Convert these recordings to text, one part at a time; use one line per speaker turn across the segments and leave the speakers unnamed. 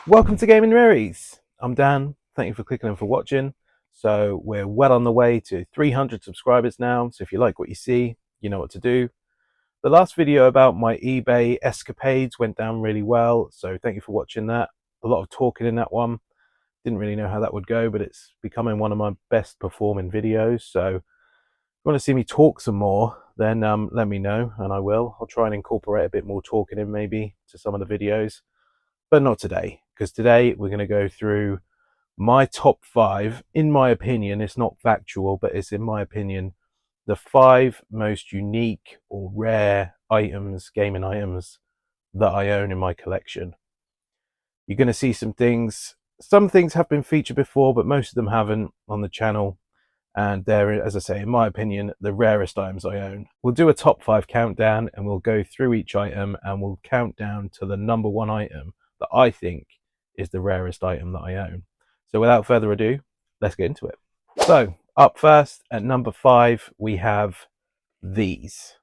Welcome to Gaming Rarities. I'm Dan. Thank you for clicking and for watching. So we're well on the way to 300 subscribers now. So if you like what you see, you know what to do. The last video about my eBay escapades went down really well. So thank you for watching that. A lot of talking in that one. Didn't really know how that would go, but it's becoming one of my best performing videos. So if you want to see me talk some more, then let me know and I will. I'll try and incorporate a bit more talking in maybe to some of the videos. But not today, because today we're going to go through my top 5. In my opinion, it's not factual, but it's in my opinion, the 5 most unique or rare items, gaming items, that I own in my collection. You're going to see some things. Some things have been featured before, but most of them haven't on the channel. And they're, as I say, in my opinion, the rarest items I own. We'll do a top 5 countdown and we'll go through each item and we'll count down to the number 1 item that I think is the rarest item that I own. So without further ado, let's get into it. So up first at number 5, we have these.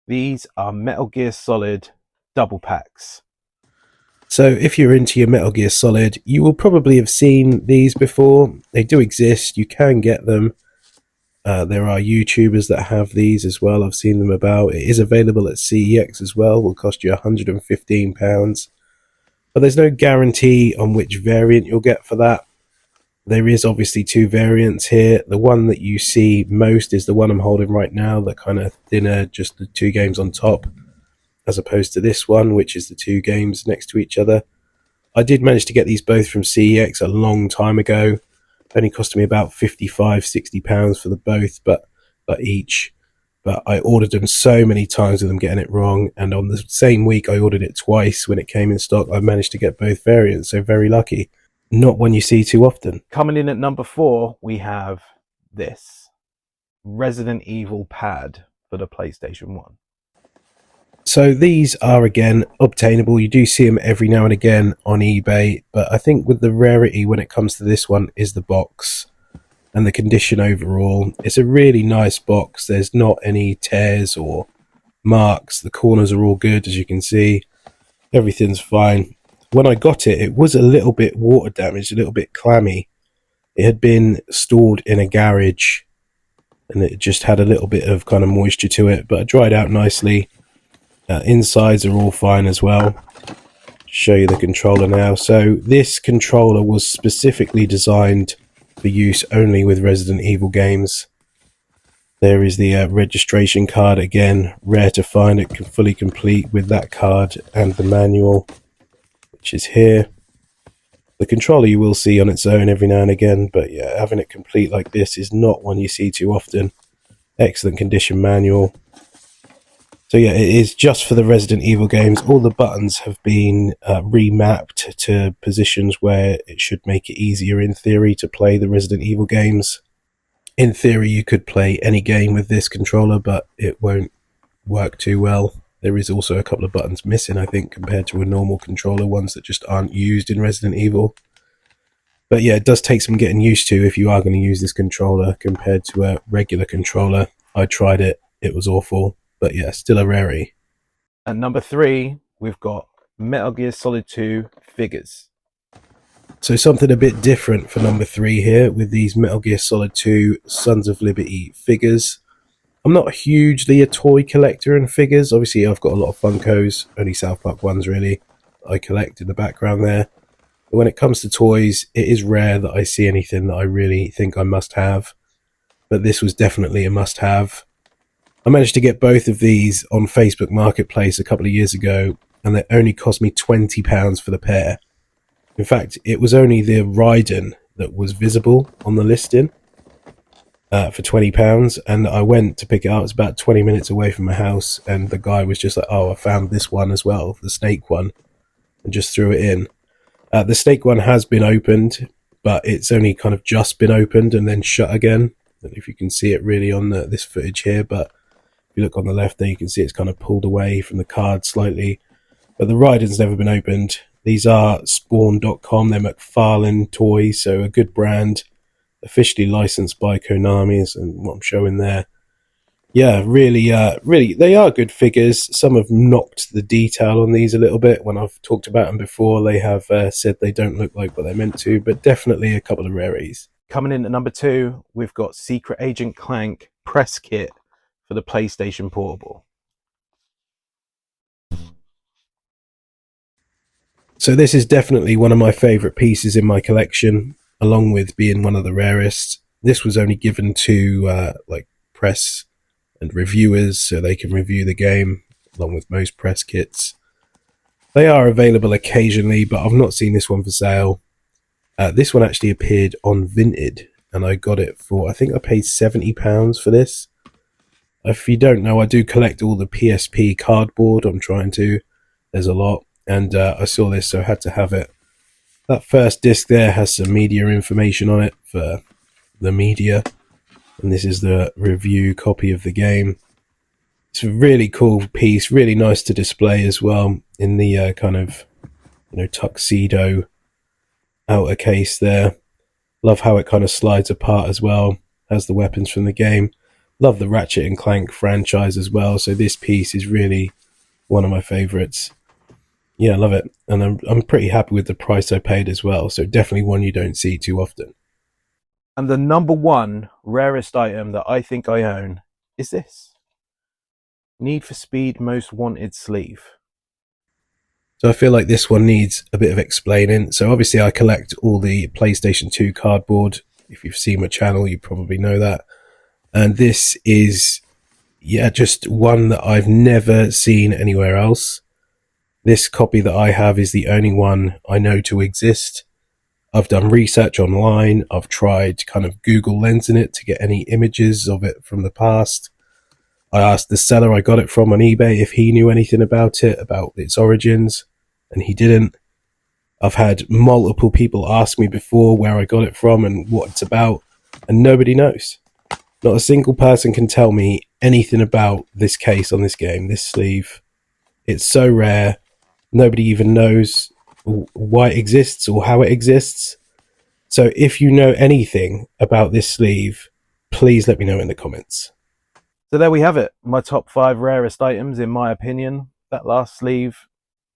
These are Metal Gear Solid double packs. So if you're into your Metal Gear Solid, you will probably have seen these before. They do exist. You can get them. There are YouTubers that have these as well. I've seen them about. It is available at CEX as well. It will cost you £115. But there's no guarantee on which variant you'll get for that. There is obviously 2 variants here. The one that you see most is the one I'm holding right now, the kind of thinner, just the 2 games on top, as opposed to this one, which is the 2 games next to each other. I did manage to get these both from CEX a long time ago. Only cost me about £55–60 for the both, but each. But I ordered them so many times with them getting it wrong, and on the same week I ordered it twice when it came in stock. I managed to get both variants, so very lucky. Not one you see too often. Coming in at number 4, we have this Resident Evil pad for the PlayStation 1. So these are again obtainable. You do see them every now and again on eBay, but I think with the rarity when it comes to this one is the box and the condition overall. It's a really nice box. There's not any tears or marks. The corners are all good, as you can see. Everything's fine. When I got it, it was a little bit water damaged, a little bit clammy. It had been stored in a garage and it just had a little bit of kind of moisture to it, but it dried out nicely. Insides are all fine as well. Show you the controller now. So this controller was specifically designed for use only with Resident Evil games. There is the registration card, again, rare to find it fully complete with that card and the manual, which is here. The controller you will see on its own every now and again, but yeah, having it complete like this is not one you see too often. Excellent condition manual. So yeah, it is just for the Resident Evil games. All the buttons have been remapped to positions where it should make it easier in theory to play the Resident Evil games. In theory, you could play any game with this controller, but it won't work too well. There is also a couple of buttons missing, I think, compared to a normal controller, ones that just aren't used in Resident Evil. But yeah, it does take some getting used to if you are going to use this controller compared to a regular controller. I tried it, it was awful. But yeah, still a rarity. At number 3, we've got Metal Gear Solid 2 Figures. So something a bit different for number 3 here with these Metal Gear Solid 2 Sons of Liberty figures. I'm not hugely a toy collector in figures. Obviously, I've got a lot of Funkos, only South Park ones really, I collect in the background there. But when it comes to toys, it is rare that I see anything that I really think I must have. But this was definitely a must-have. I managed to get both of these on Facebook Marketplace a couple of years ago, and they only cost me £20 for the pair. In fact, it was only the Raiden that was visible on the listing for £20, and I went to pick it up. It's about 20 minutes away from my house, and the guy was just like, oh, I found this one as well, the Snake one, and just threw it in. The Snake one has been opened, but it's only kind of just been opened and then shut again. I don't know if you can see it really on this footage here, but if you look on the left there, you can see it's kind of pulled away from the card slightly. But the Raiden's never been opened. These are Spawn.com. They're McFarlane toys, so a good brand. Officially licensed by Konami, and what I'm showing there. Yeah, really, they are good figures. Some have knocked the detail on these a little bit. When I've talked about them before, they have said they don't look like what they're meant to, but definitely a couple of rarities. Coming in at number 2, we've got Secret Agent Clank Press Kit for the PlayStation Portable. So this is definitely one of my favourite pieces in my collection, along with being one of the rarest. This was only given to like press and reviewers so they can review the game, along with most press kits. They are available occasionally, but I've not seen this one for sale. This one actually appeared on Vinted, and I got it for, I think I paid £70 for this. If you don't know, I do collect all the PSP cardboard. I'm trying to. There's a lot, and I saw this, so I had to have it. That first disc there has some media information on it for the media, and this is the review copy of the game. It's a really cool piece, really nice to display as well in the kind of, tuxedo outer case there. Love how it kind of slides apart as well. Has the weapons from the game. Love the Ratchet and Clank franchise as well. So this piece is really one of my favorites. Yeah, I love it, and I'm pretty happy with the price I paid as well. So definitely one you don't see too often. And the number 1 rarest item that I think I own is this Need for Speed Most Wanted sleeve. So I feel like this one needs a bit of explaining. So obviously I collect all the PlayStation 2 cardboard. If you've seen my channel, you probably know that. And this is, just one that I've never seen anywhere else. This copy that I have is the only one I know to exist. I've done research online. I've tried kind of Google lensing it to get any images of it from the past. I asked the seller I got it from on eBay if he knew anything about it, about its origins, and he didn't. I've had multiple people ask me before where I got it from and what it's about, and nobody knows. Not a single person can tell me anything about this case on this game, this sleeve. It's so rare. Nobody even knows why it exists or how it exists. So if you know anything about this sleeve, please let me know in the comments. So there we have it, my top 5 rarest items in my opinion. That last sleeve,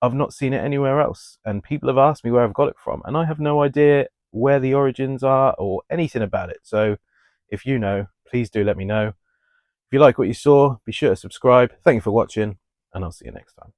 I've not seen it anywhere else, and people have asked me where I've got it from, and I have no idea where the origins are or anything about it. So if you know, please do let me know. If you like what you saw, be sure to subscribe. Thank you for watching, and I'll see you next time.